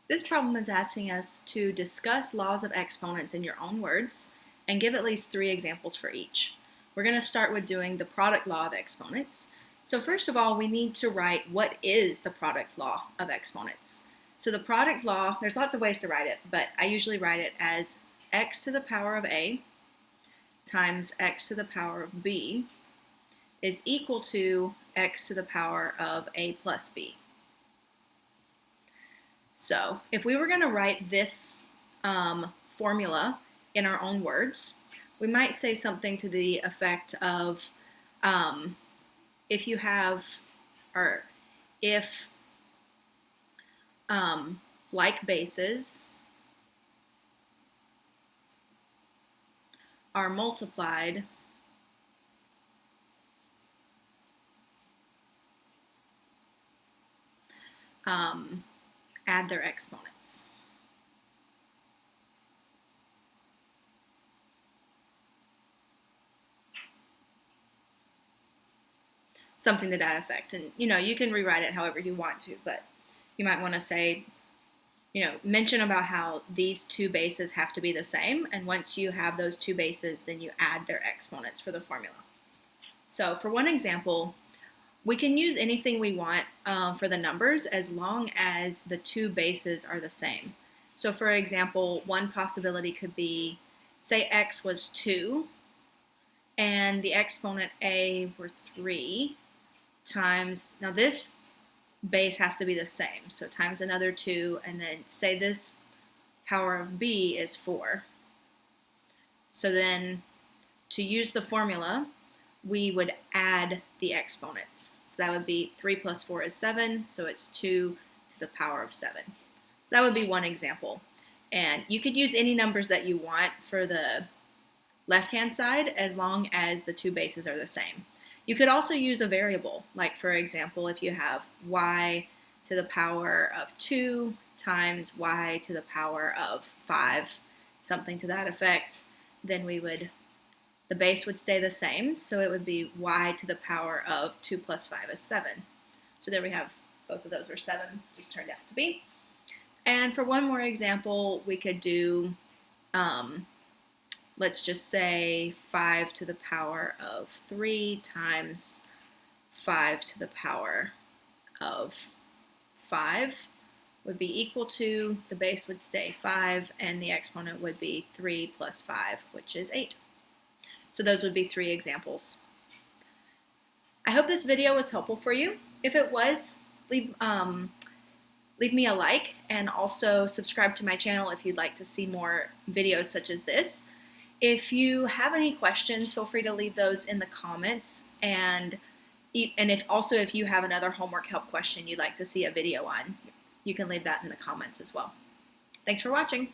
This problem is asking us to discuss laws of exponents in your own words and give at least 3 examples for each. We're going to start with doing the product law of exponents. So first of all, we need to write what is the product law of exponents. So the product law, there's lots of ways to write it, but I usually write it as x to the power of a times x to the power of b is equal to x to the power of a plus b. So if we were going to write this formula in our own words, we might say something to the effect of if you have, or if like bases are multiplied add their exponents. Something to that effect. And you can rewrite it however you want to, but you might want to say, mention about how these 2 bases have to be the same, and once you have those 2 bases, then you add their exponents for the formula. So for one example, we can use anything we want for the numbers as long as the 2 bases are the same. So for example, one possibility could be, say x was 2 and the exponent a were 3 times, now this base has to be the same, so times another 2, and then say this power of b is 4. So then to use the formula, we would add the exponents. So that would be 3 plus 4 is 7, so it's 2 to the power of 7. So that would be one example. And you could use any numbers that you want for the left-hand side as long as the 2 bases are the same. You could also use a variable, like for example, if you have y to the power of 2 times y to the power of 5, something to that effect, then the base would stay the same, so it would be y to the power of 2 plus 5 is 7. So there we have, both of those were 7, just turned out to be. And for one more example, we could do, let's just say 5 to the power of 3 times 5 to the power of 5 would be equal to, the base would stay 5, and the exponent would be 3 plus 5, which is 8. So those would be 3 examples. I hope this video was helpful for you. If it was, leave me a like, and also subscribe to my channel if you'd like to see more videos such as this. If you have any questions, feel free to leave those in the comments, and if you have another homework help question you'd like to see a video on, you can leave that in the comments as well. Thanks for watching.